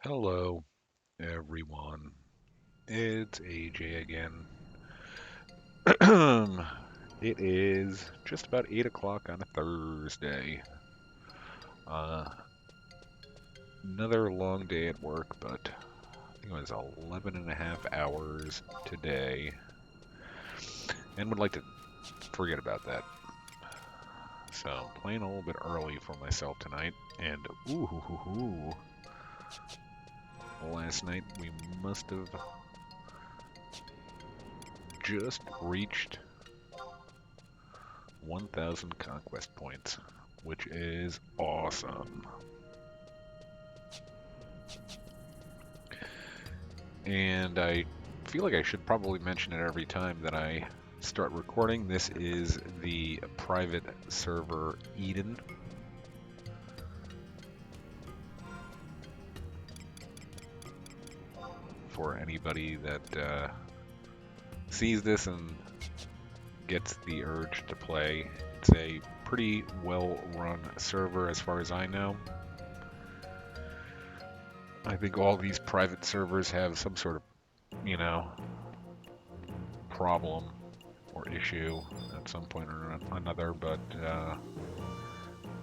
Hello, everyone. It's AJ again. It is just about 8 o'clock on a Thursday. Uh, Another long day at work, but I think it was 11 and a half hours today, and would like to forget about that. So, I'm playing a little bit early for myself tonight, and last night we must have just reached 1,000 conquest points, which is awesome. And I feel like I should probably mention it every time that I start recording. This is the private server Eden. For anybody that sees this and gets the urge to play, it's a pretty well-run server as far as I know. I think all these private servers have some sort of, problem or issue at some point or another, but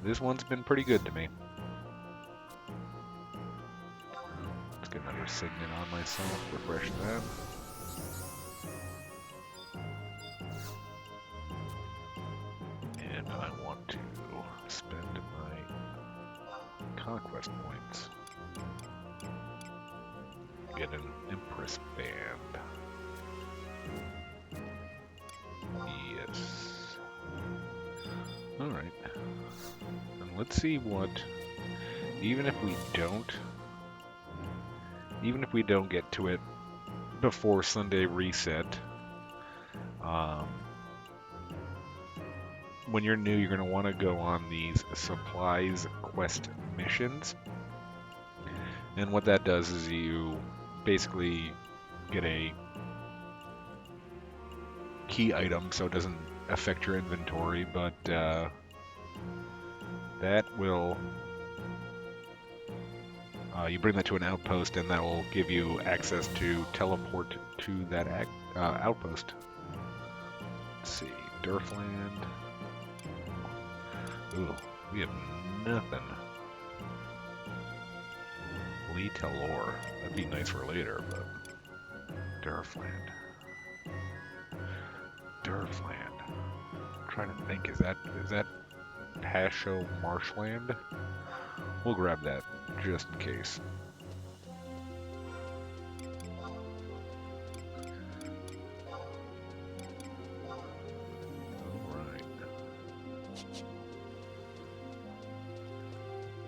this one's been pretty good to me. Let's get another signet on myself, refresh that. And I want to spend my conquest points. Get an Empress band. Yes. Alright. And let's see what, even if we don't get to it before Sunday reset, when you're new, you're going to want to go on these supplies quest missions. And what that does is you basically get a key item, so it doesn't affect your inventory, but that will you bring that to an outpost, and that will give you access to teleport to that outpost. Let's see, Durfland. Ooh, we have nothing. Lee Telor. That'd be nice for later, but Durfland. I'm trying to think, is that Pasho marshland? We'll grab that just in case. Alright.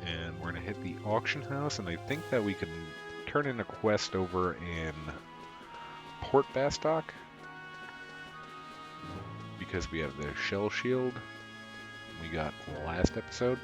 And we're gonna hit the auction house, and I think that we can turn in a quest over in Port Bastock, because we have the shell shield we got last episode.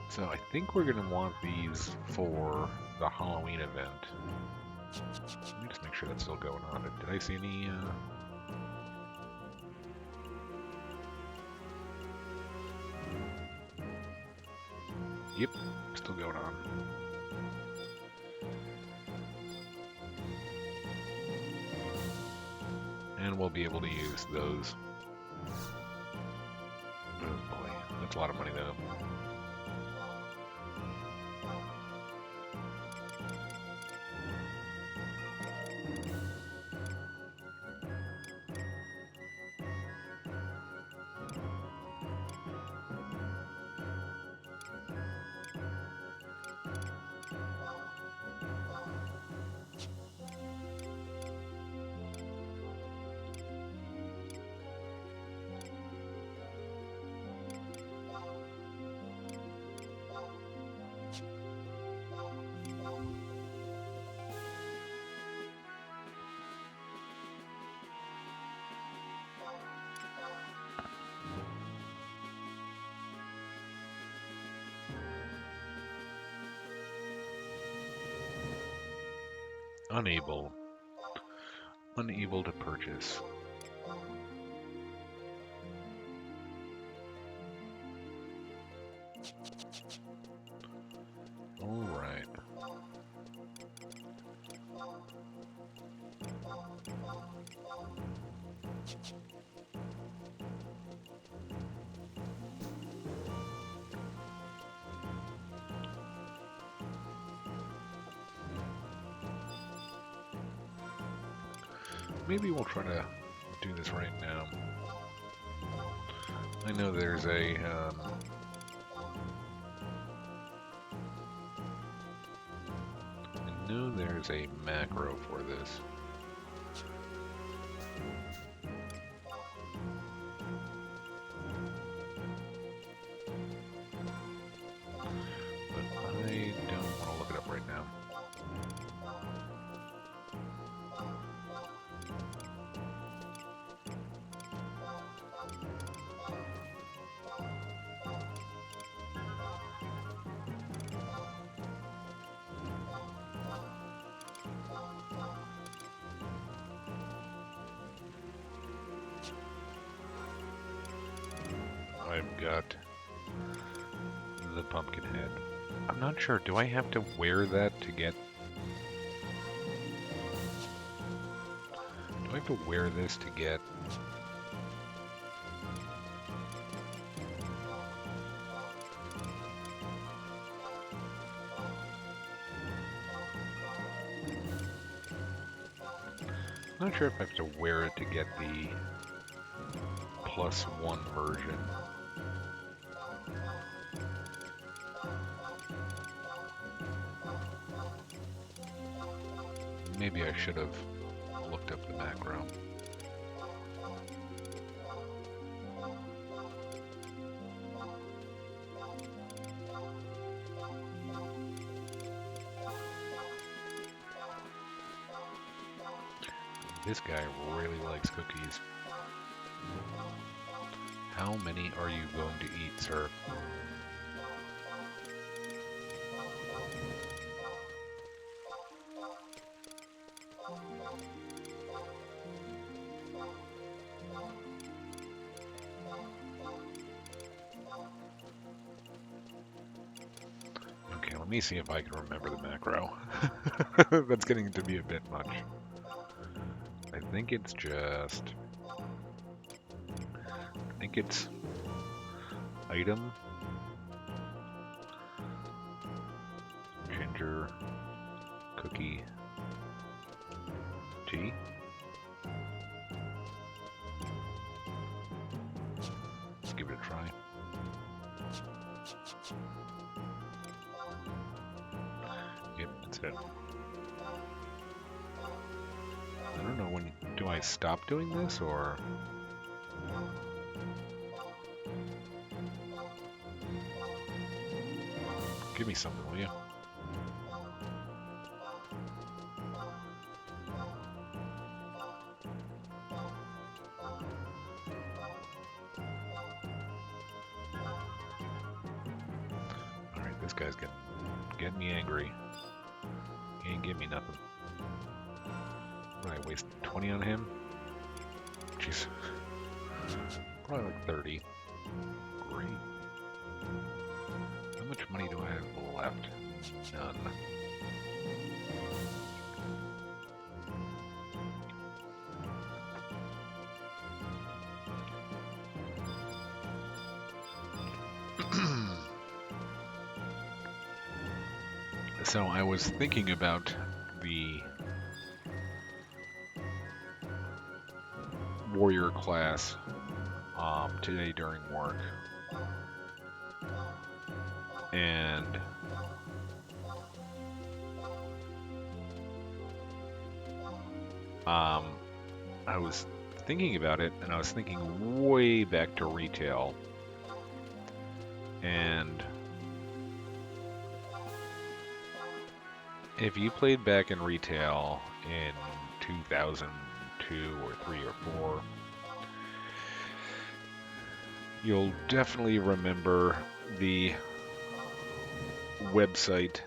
So I think we're going to want these for the Halloween event. Let me just make sure that's still going on. Did I see any... Yep, still going on. we'll be able to use those. Oh boy, that's a lot of money though. Unable. Unable to purchase. All right. Maybe we'll try to do this right now. I know there's a macro for this. But I don't want to look it up right now. I've got the pumpkin head. I'm not sure. Do I have to wear that to get... Do I have to wear this to get... I'm not sure if I have to wear it to get the +1 version. Maybe I should have looked up the macro. This guy really likes cookies. How many are you going to eat, sir? Okay, let me see if I can remember the macro. That's getting to be a bit much. I think it's just... I think it's item, ginger, cookie, tea. Let's give it a try. Yep, that's it. I don't know when... Do I stop doing this, or... Give me something, will you? Alright, this guy's getting me angry. He ain't give me nothing. What, I wasted 20 on him? Jeez. Probably like 30. Great. How much money do I have left? None. So I was thinking about the warrior class today during work, and I was thinking about it, and I was thinking way back to retail, and if you played back in retail in 2002 or 3 or 4, you'll definitely remember the website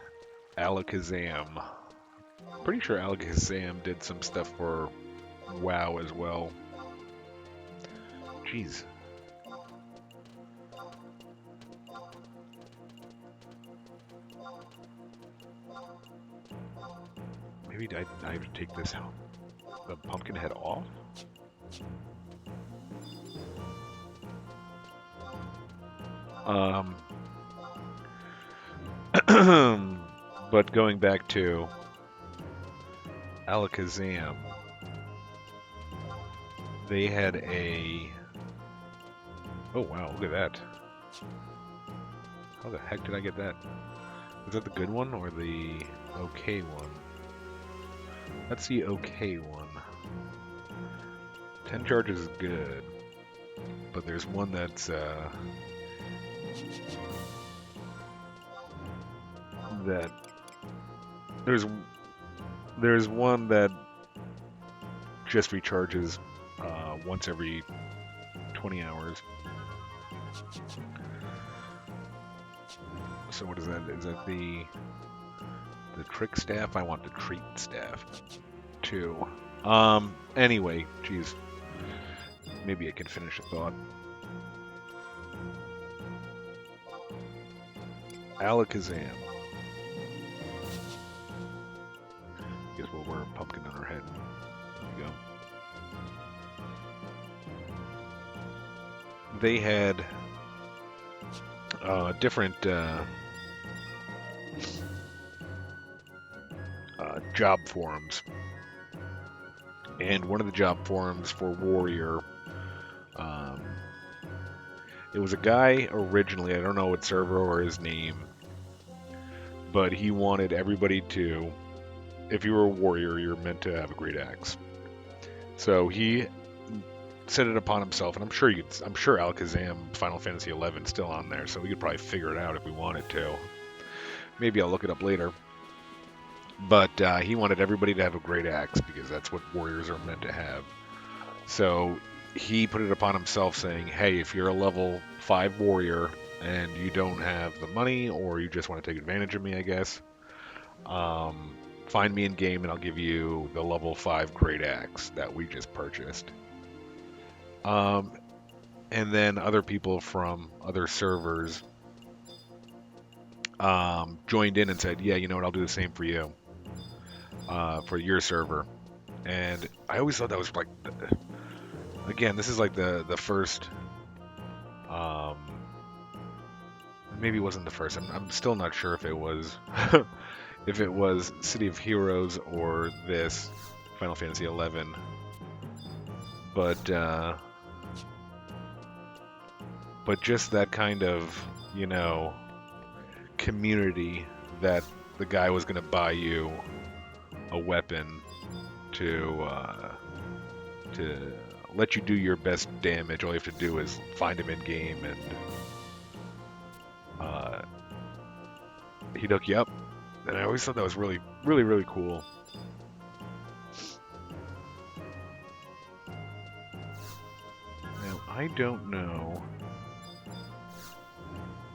Alakazam. Pretty sure Alakazam did some stuff for WoW as well. Jeez. Maybe I have to take this out. The pumpkin head off? But going back to Alakazam, they had a... Oh wow, look at that. How the heck did I get that? Is that the good one or the okay one? That's the okay one. 10 charges is good, but there's one that's that there's one that just recharges once every 20 hours. So what is that? Is that the trick staff? I want the treat staff too. Anyway, geez. Maybe I can finish a thought. Alakazam. Guess we'll wear a pumpkin on our head. There we go. They had different job forums, and one of the job forums for Warrior, it was a guy originally, I don't know what server or his name, but he wanted everybody to, if you were a warrior, you're meant to have a great axe. So he set it upon himself, and I'm sure Alakazam Final Fantasy XI is still on there, so we could probably figure it out if we wanted to. Maybe I'll look it up later. But he wanted everybody to have a great axe because that's what warriors are meant to have. So he put it upon himself saying, hey, if you're a level 5 warrior and you don't have the money, or you just want to take advantage of me, I guess, find me in game and I'll give you the level 5 great axe that we just purchased. And then other people from other servers joined in and said, yeah, you know what, I'll do the same for you, for your server. And I always thought that was like, again, this is like the first, maybe it wasn't the first. I'm still not sure if it was if it was City of Heroes or this Final Fantasy XI, but just that kind of, you know, community that the guy was going to buy you a weapon to let you do your best damage. All you have to do is find him in game, and he'd hook you up. And I always thought that was really, really, really cool. Now, I don't know.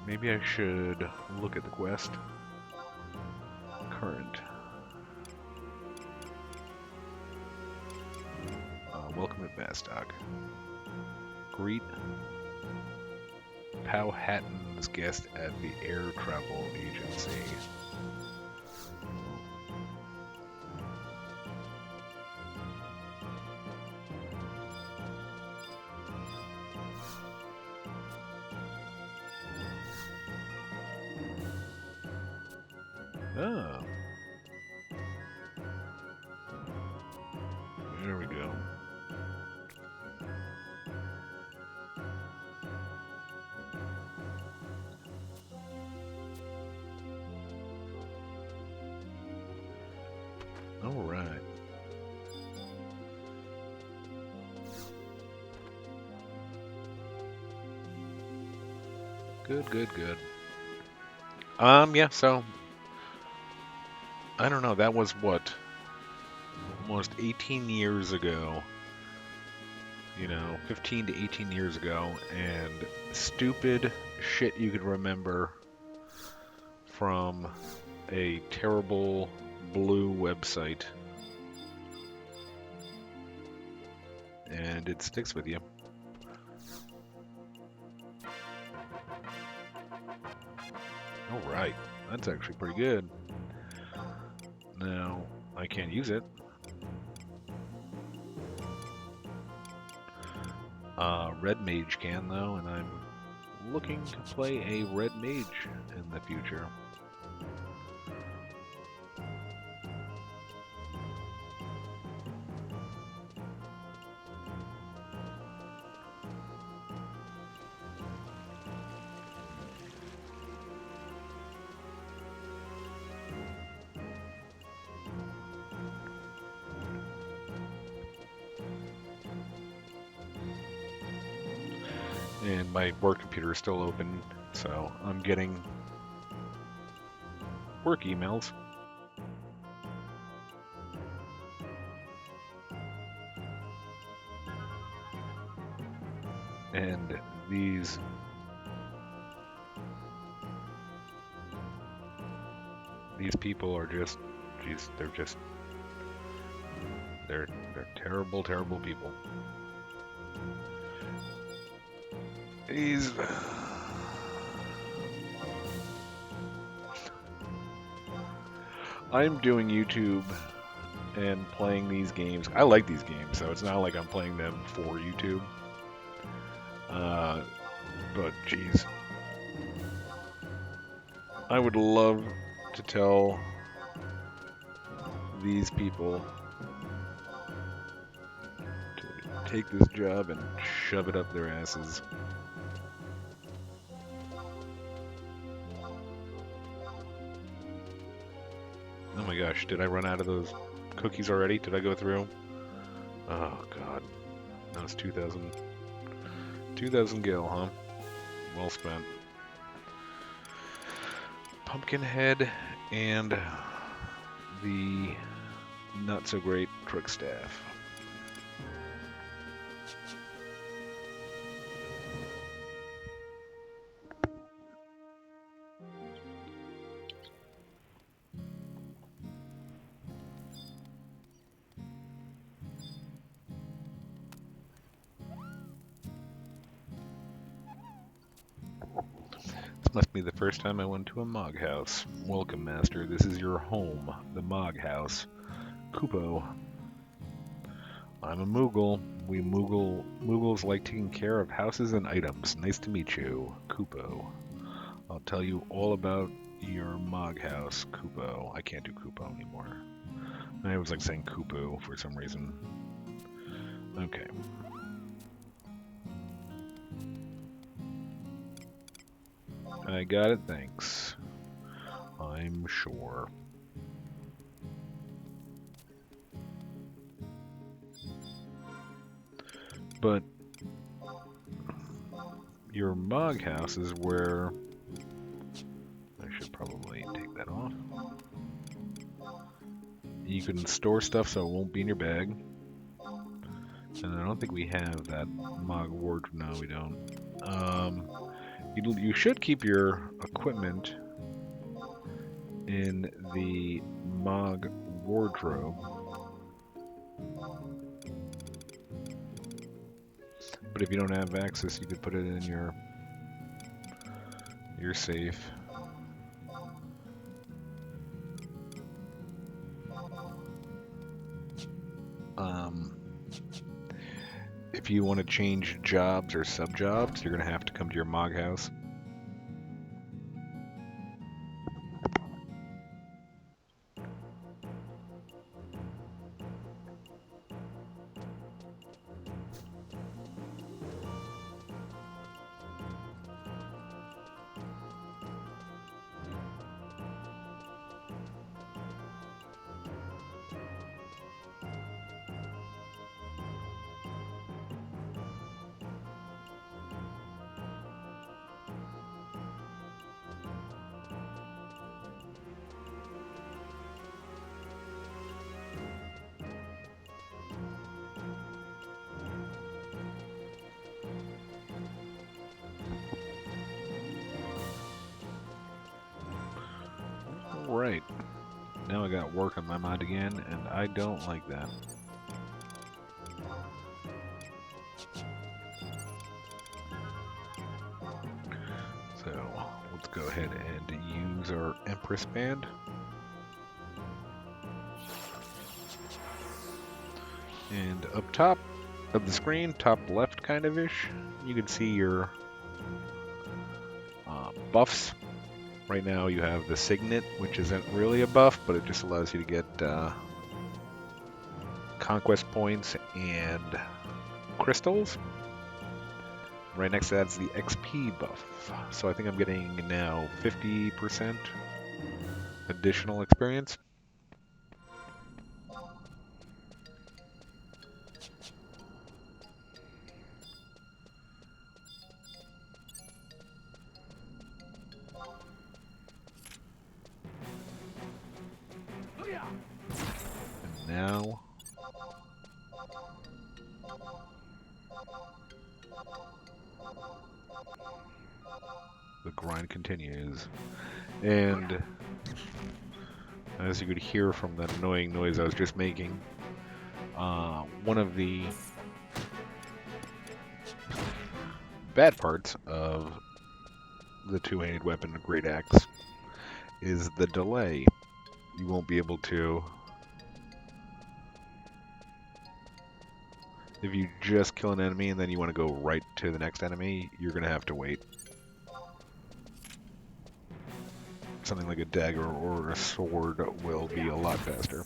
Maybe I should look at the quest. Current. Welcome at Bastock. Greet Powhatan's guest at the Air Travel Agency. Oh, there we go. All right. Good, good, good. Yeah, so I don't know, that was what, almost 18 years ago, 15 to 18 years ago, and stupid shit you could remember from a terrible blue website, and it sticks with you. All right, that's actually pretty good. Now, I can't use it. Red Mage can, though, and I'm looking to play a Red Mage in the future. And my work computer is still open, so I'm getting work emails. And these people are just, geez, they're terrible, terrible people. These I'm doing YouTube and playing these games. I like these games, so it's not like I'm playing them for YouTube. But geez, I would love to tell these people to take this job and shove it up their asses. Oh my gosh, did I run out of those cookies already? Did I go through? Oh god, that was 2,000 gil, huh? Well spent. Pumpkinhead and the not so great trick staff. This must be the first time I went to a Mog House. Welcome, Master. This is your home, the Mog House. Kupo. I'm a Moogle. We Moogles like taking care of houses and items. Nice to meet you, Kupo. I'll tell you all about your Mog House, Kupo. I can't do Kupo anymore. I was like saying Kupo for some reason. Okay. I got it, thanks. I'm sure. But your Mog House is where I should probably take that off. You can store stuff so it won't be in your bag. And I don't think we have that Mog wardrobe. No, we don't. You should keep your equipment in the Mog wardrobe. But if you don't have access, you could put it in your safe. If you want to change jobs or sub-jobs, you're going to have to come to your Mog House. now I got work on my mod again, and I don't like that. So let's go ahead and use our Empress Band. And up top of the screen, top left kind of ish, you can see your buffs. Right now you have the Signet, which isn't really a buff, but it just allows you to get conquest points and crystals. Right next to that's the XP buff. So I think I'm getting now 50% additional experience. And now the grind continues. And as you could hear from that annoying noise I was just making, one of the bad parts of the two-handed weapon, the Great Axe, is the delay. You won't be able to... If you just kill an enemy and then you want to go right to the next enemy, you're going to have to wait. Something like a dagger or a sword will be a lot faster.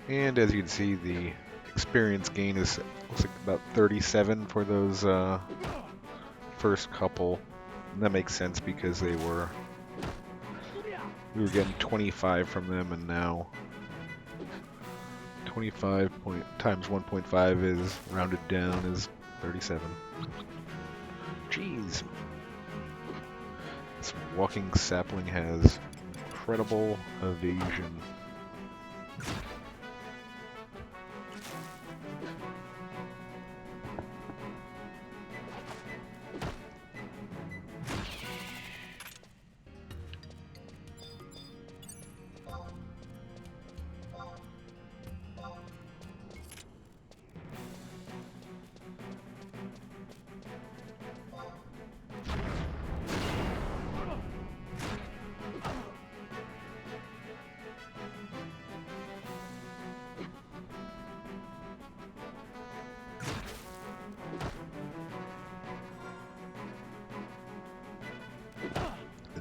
And as you can see, the experience gain is looks like about 37 for those first couple. And that makes sense because we were getting 25 from them, and now 25 times 1.5 is rounded down is 37. Jeez. This walking sapling has incredible evasion.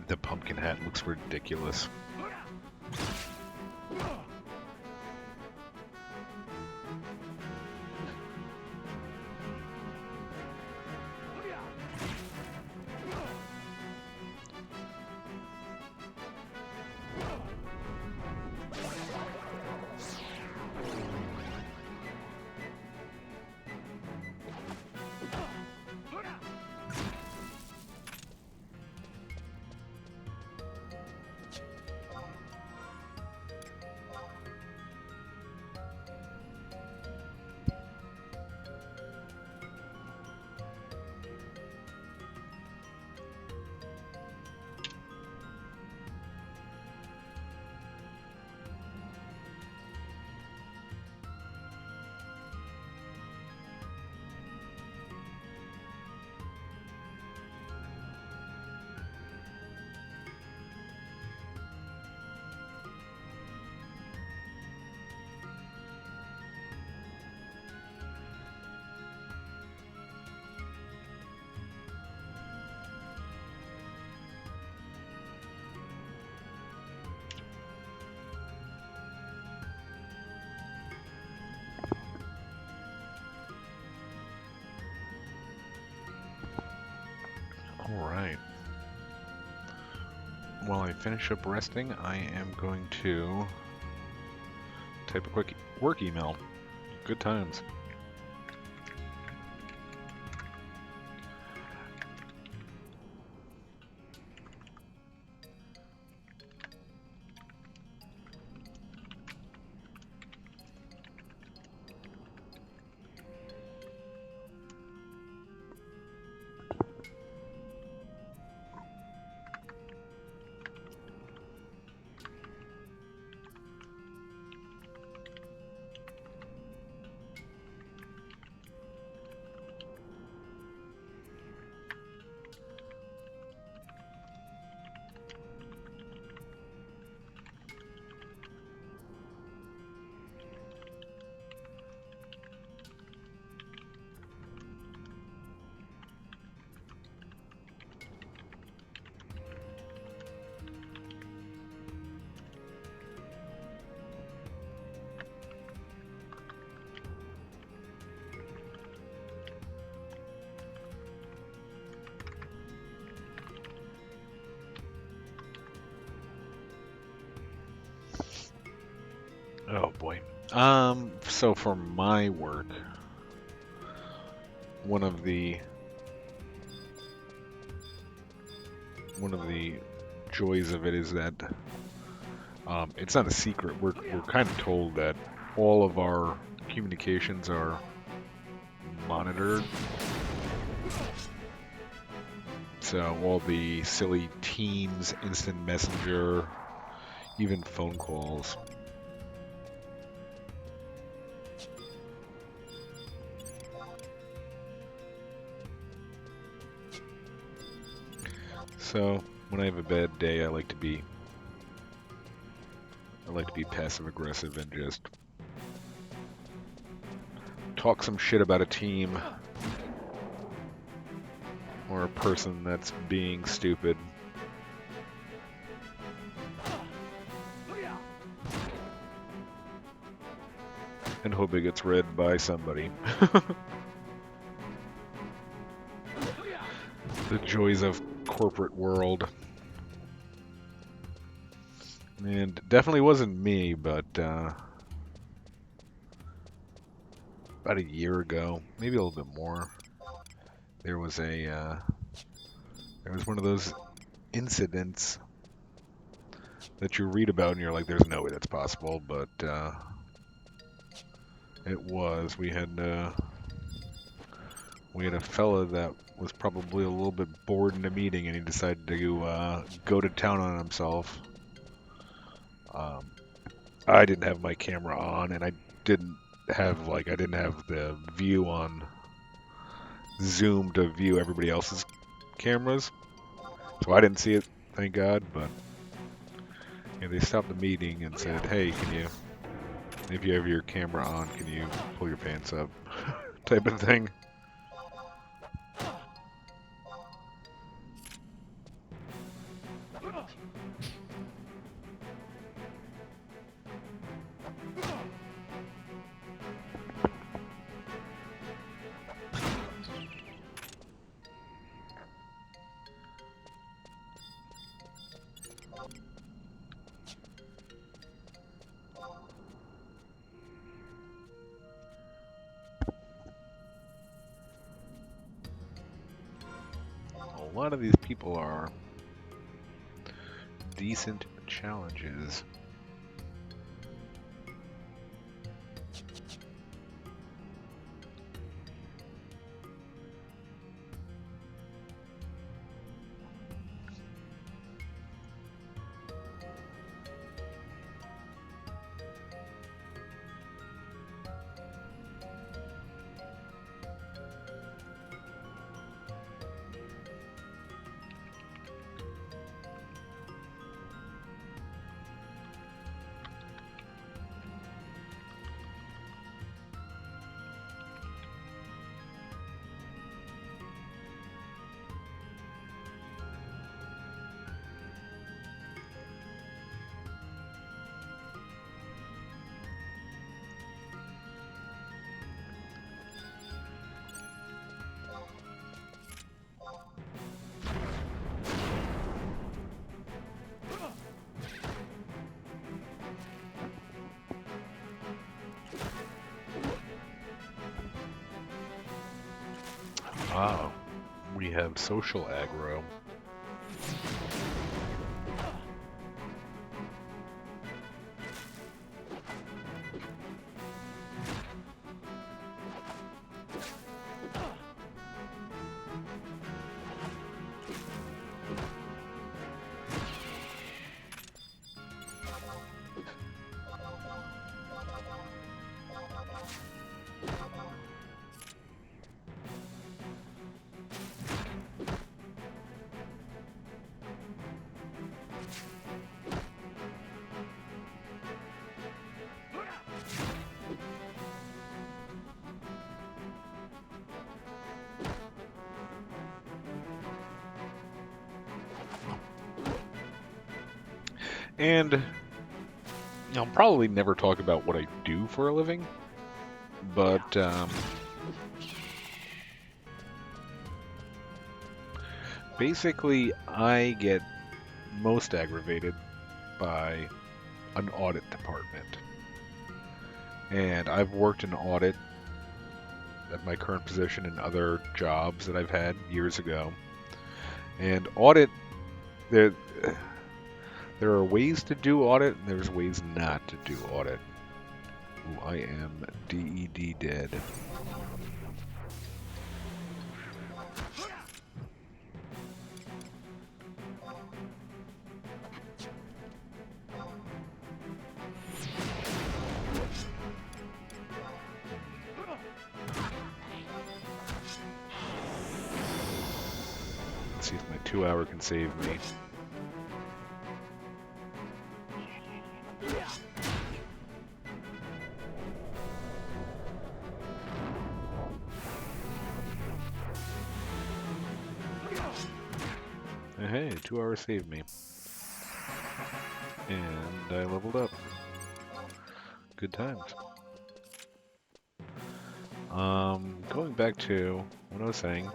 The pumpkin hat looks ridiculous. while I finish up resting, I am going to type a quick work email. Good times. Oh boy. So for my work, one of the joys of it is that it's not a secret. We're kind of told that all of our communications are monitored. So all the silly Teams, instant messenger, even phone calls. So when I have a bad day, I like to be passive aggressive and just talk some shit about a team or a person that's being stupid. And hope it gets read by somebody. The joys of corporate world. And definitely wasn't me, but about a year ago, maybe a little bit more, there was one of those incidents that you read about and you're like, there's no way that's possible, but it was. We had a fella that was probably a little bit bored in a meeting, and he decided to go to town on himself. I didn't have my camera on, and I didn't have the view on Zoom to view everybody else's cameras, so I didn't see it, thank God. But they stopped the meeting and said, "Hey, if you have your camera on, can you pull your pants up?" type of thing. A lot of these people are decent challenges. Ah, we have social aggro. And I'll probably never talk about what I do for a living, but basically I get most aggravated by an audit department. And I've worked in audit at my current position and other jobs that I've had years ago. And audit, there, there are ways to do audit, and there's ways not to do audit. Ooh, I am DED dead. Let's see if my 2 hour can save me. Hey, 2 hours saved me. And I leveled up. Good times. Going back to what I was saying,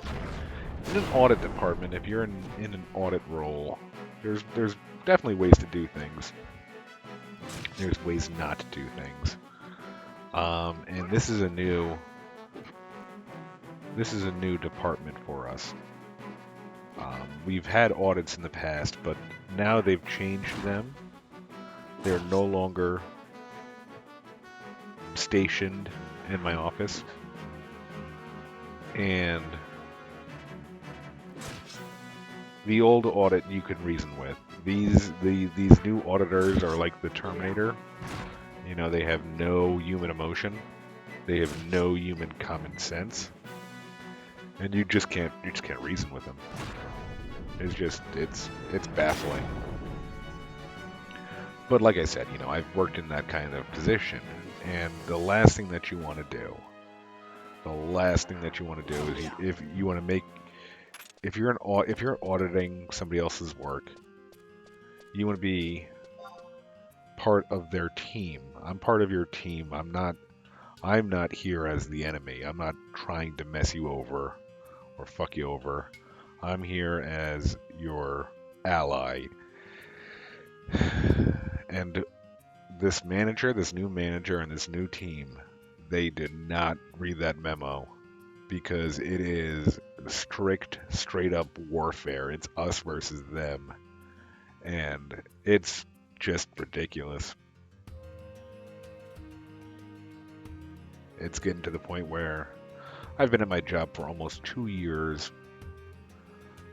in an audit department, if you're in an audit role, there's definitely ways to do things. There's ways not to do things. And this is a new department for us. We've had audits in the past, but now they've changed them. They're no longer stationed in my office. And the old audit you could reason with. These new auditors are like the Terminator. You know, they have no human emotion. They have no human common sense. And you just can't reason with them. It's baffling. But like I said, you know, I've worked in that kind of position, and the last thing that you want to do is if you want to make if you're auditing somebody else's work, you want to be part of their team. I'm part of your team. I'm not here as the enemy. I'm not trying to mess you over or fuck you over. I'm here as your ally. And this new manager and this new team, they did not read that memo, because it is strict, straight up warfare. It's us versus them. And it's just ridiculous. It's getting to the point where I've been at my job for almost 2 years.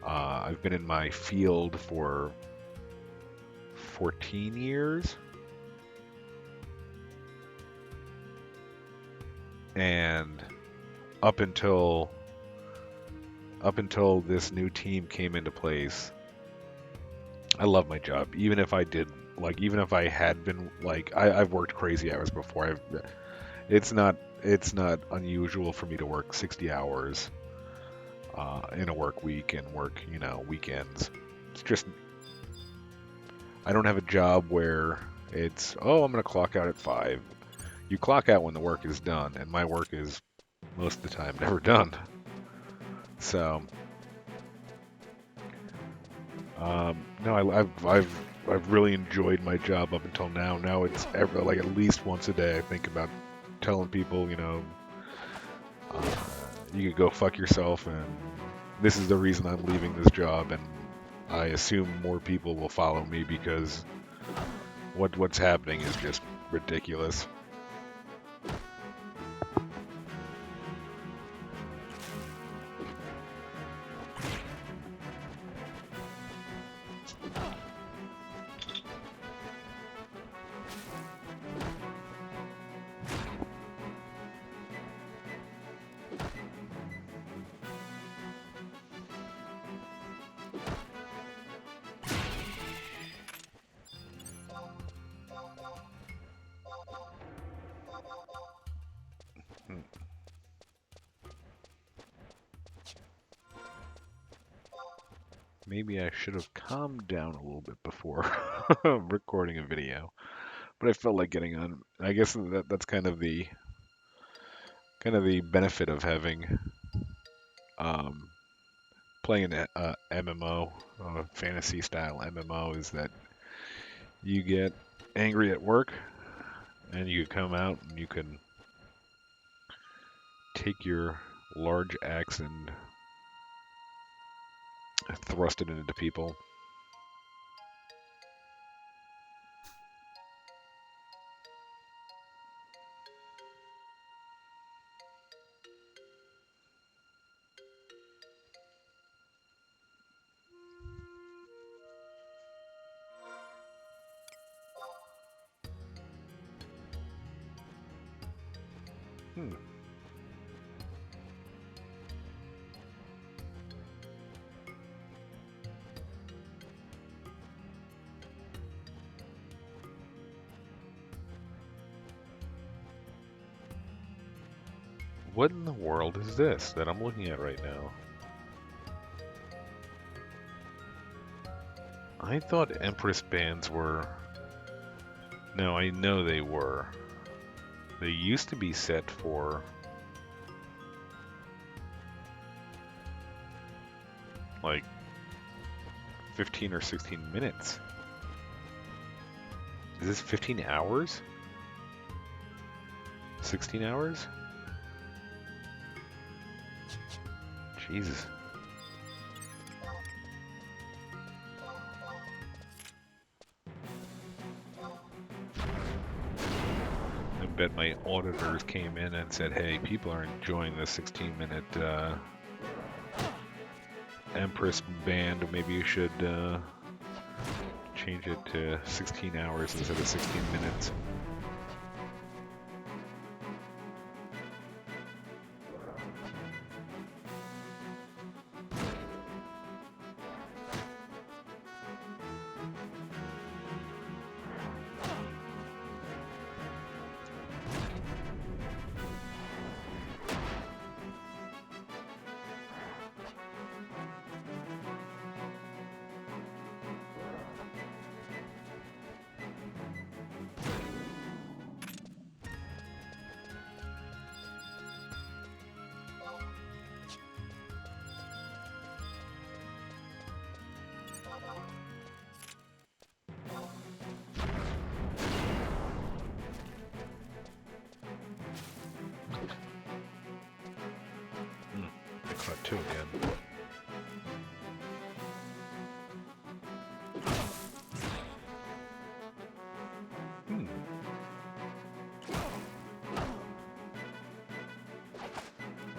I've been in my field for 14 years. And up until this new team came into place, I love my job. Even if I had been I've worked crazy hours before. It's not unusual for me to work 60 hours in a work week and work, weekends. It's just, I don't have a job where it's, oh, I'm going to clock out at 5. You clock out when the work is done, and my work is most of the time never done. So, no, I've really enjoyed my job up until now. Now it's at least once a day I think about telling people, you could go fuck yourself, and this is the reason I'm leaving this job, and I assume more people will follow me because what's happening is just ridiculous. Maybe I should have calmed down a little bit before recording a video, but I felt like getting on. I guess that's kind of the benefit of having um, playing an MMO, fantasy style MMO, is that you get angry at work and you come out and you can take your large axe and thrust it into people. Hmm. What in the world is this that I'm looking at right now? I thought Empress bands were... No, I know they were. They used to be set for like 15 or 16 minutes. Is this 15 hours? 16 hours? Jesus. I bet my auditors came in and said, hey, people are enjoying this 16-minute Empress band. Maybe you should change it to 16 hours instead of 16 minutes. I caught two again.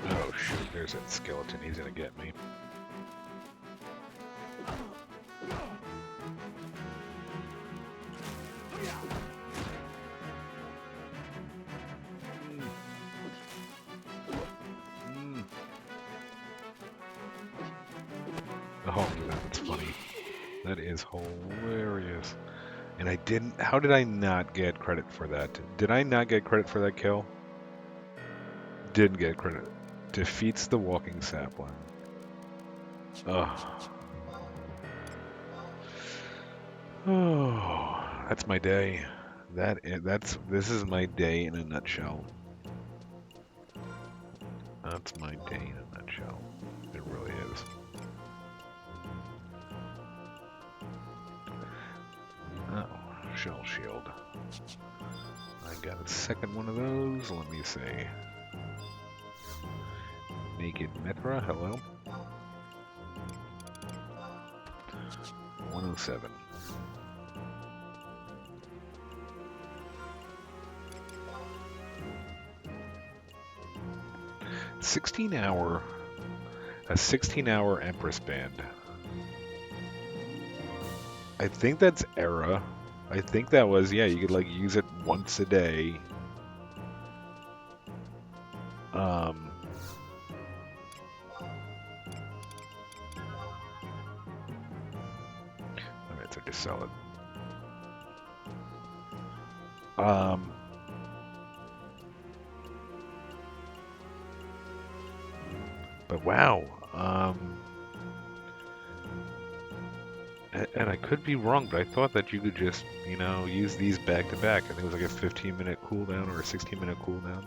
Oh shoot, there's that skeleton. He's gonna get me. Oh, that's funny. That is hilarious. And I didn't... How did I not get credit for that? Did I not get credit for that kill? Didn't get credit. Defeats the walking sapling. Ugh. Oh, that's my day. This is my day in a nutshell. That's my day in a nutshell. It really is. Oh, shell shield. I got a second one of those. Let me see. Naked Mithra, hello. 107. A 16-hour Empress Band. I think that's Era. I think that was, yeah, you could like use it once a day. Alright, so just sell it. But wow, and I could be wrong, but I thought that you could just, you know, use these back to back. I think it was like a 15-minute cooldown or a 16-minute cooldown.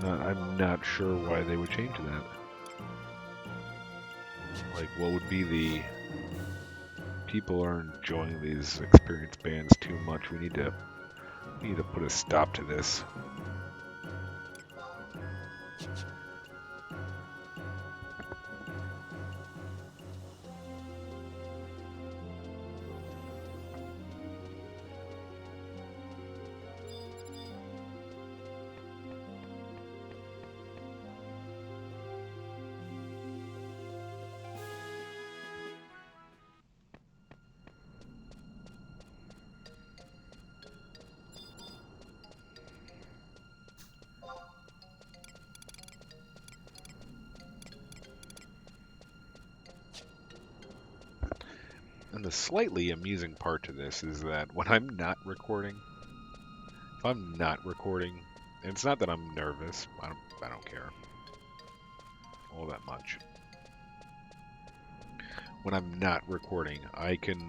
I'm not sure why they would change that. Like, what would be the... People are enjoying these experience bands too much. We need to put a stop to this. And the slightly amusing part to this is that when I'm not recording, if I'm not recording, and it's not that I'm nervous, I don't care all that much. When I'm not recording, I could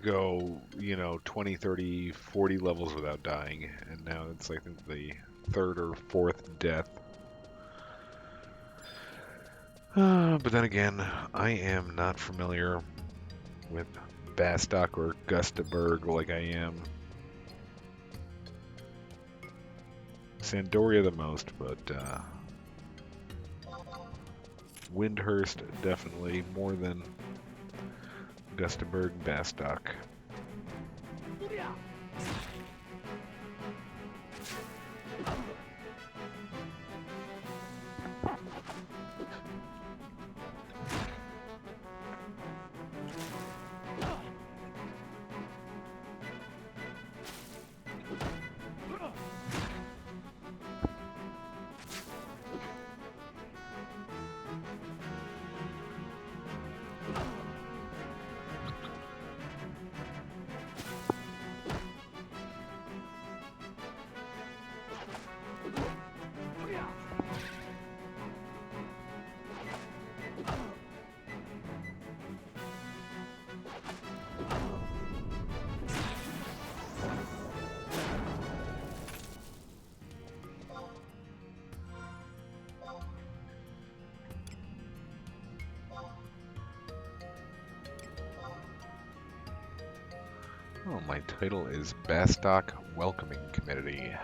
go, you know, 20, 30, 40 levels without dying, and now it's like the third or fourth death. But then again, I am not familiar with Bastock or Gustaberg like I am Sandoria the most, but Windhurst definitely more than Gustaberg and Bastock. Oh, my title is Bastock Welcoming Committee.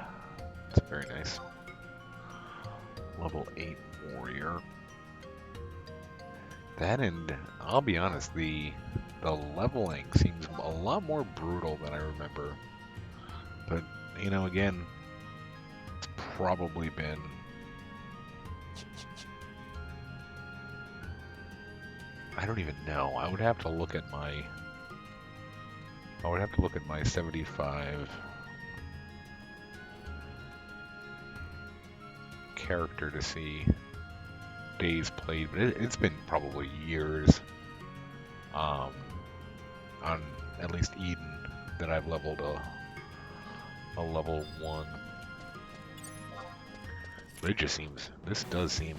It's very nice. Level 8 warrior. That, and I'll be honest, the leveling seems a lot more brutal than I remember. But, you know, again, it's probably been... I don't even know. I would have to look at my 75 character to see days played, but it's been probably years on at least Eden that I've leveled a level 1. But it just seems, this does seem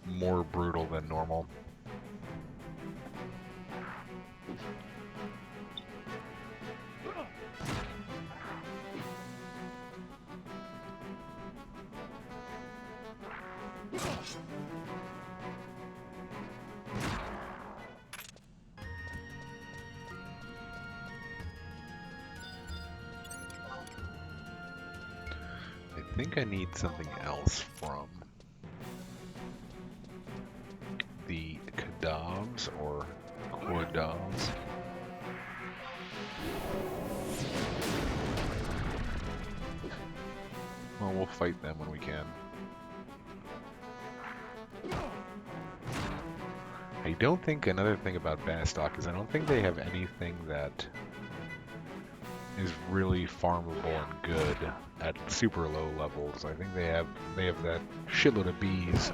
more brutal than normal. think I need something else from the Kadavs or Quadavs. Well, we'll fight them when we can. I don't think another thing about Bastock is I don't think they have anything that is really farmable and good at super low levels. I think they have that shitload of bees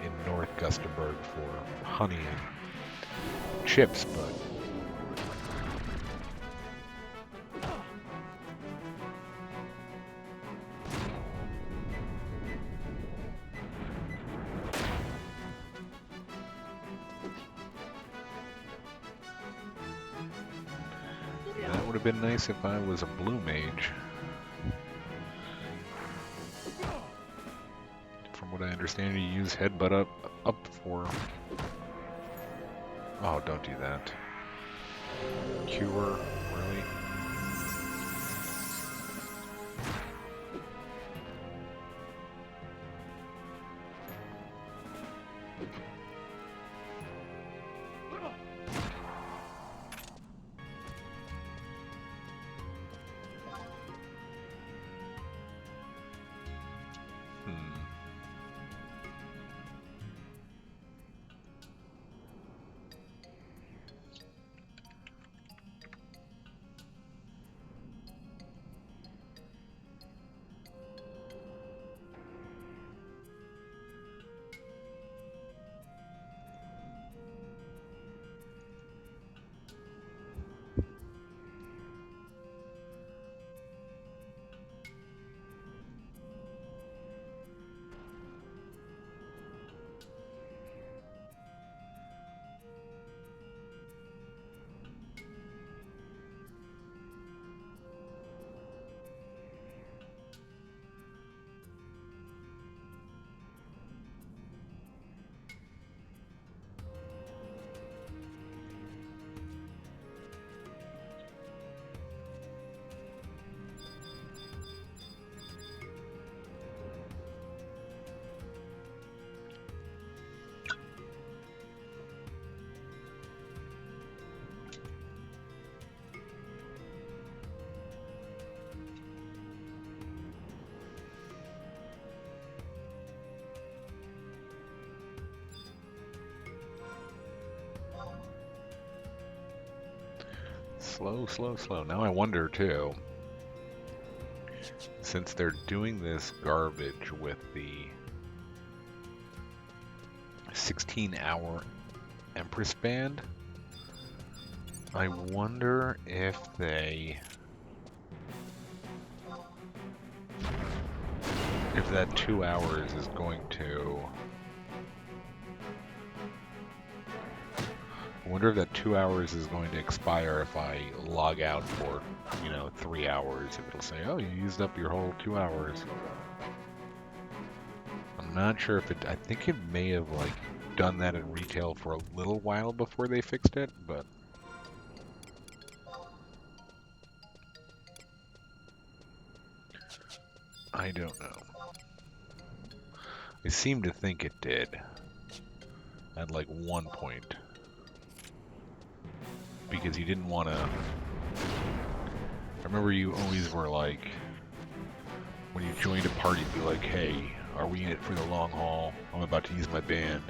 in North Gustenberg for honey and chips, but that would have been nice if I was a blue mage. From what I understand, you use headbutt up for. Oh, don't do that. Cure, really? Slow, slow, slow. Now I wonder too, since they're doing this garbage with the 16-hour Empress Band, I wonder if that 2 hours is going to. I wonder if that 2 hours is going to expire if I log out for, 3 hours. If it'll say, oh, you used up your whole 2 hours. I'm not sure if it. I think it may have done that in retail for a little while before they fixed it, but. I don't know. I seem to think it did. At one point. Because you didn't want to. I remember you always were when you joined a party, be like, hey, are we in it for the long haul? I'm about to use my band.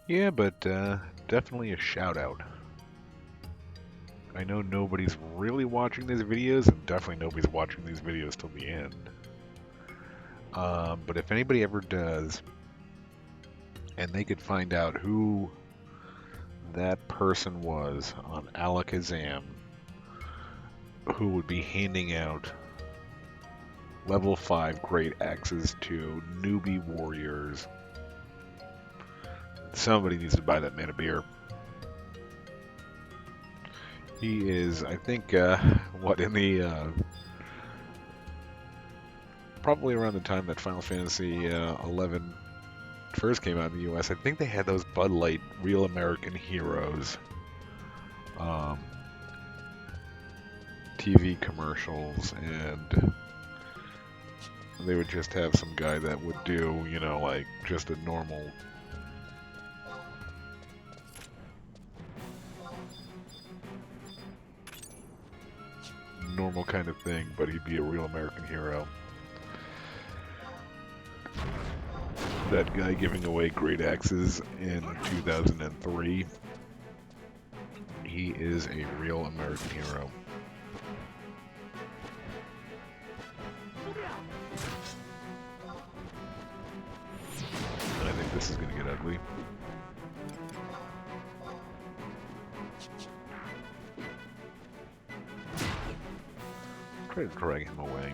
Yeah, but definitely a shout out. I know nobody's really watching these videos, and definitely nobody's watching these videos till the end. But if anybody ever does, and they could find out who that person was on Alakazam who would be handing out level 5 great axes to newbie warriors, somebody needs to buy that man a beer. He is, I think, what, in the, probably around the time that Final Fantasy 11 first came out in the US, I think they had those Bud Light Real American Heroes TV commercials, and they would just have some guy that would do, you know, like just a normal kind of thing, but he'd be a real American hero. That guy giving away great axes in 2003, he is a real American hero. And I think this is going to get ugly. Try to drag him away.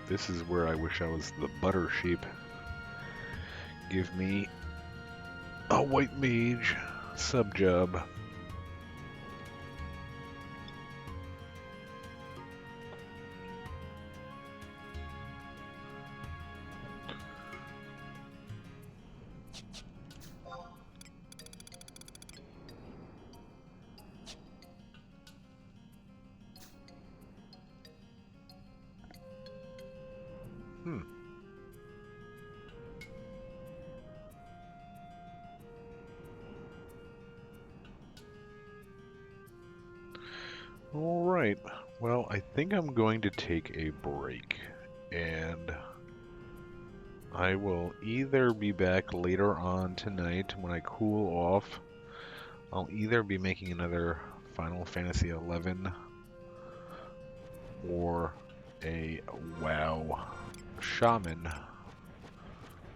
This is where I wish I was the butter sheep. Give me a white mage sub job. Alright, well, I think I'm going to take a break, and I will either be back later on tonight when I cool off. I'll either be making another Final Fantasy 11 or a WoW Shaman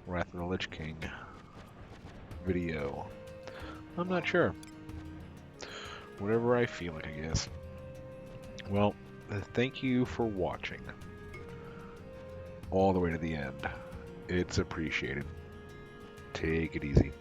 Wrath of the Lich King video. I'm not sure. Whatever I feel like, I guess. Well, thank you for watching all the way to the end. It's appreciated. Take it easy.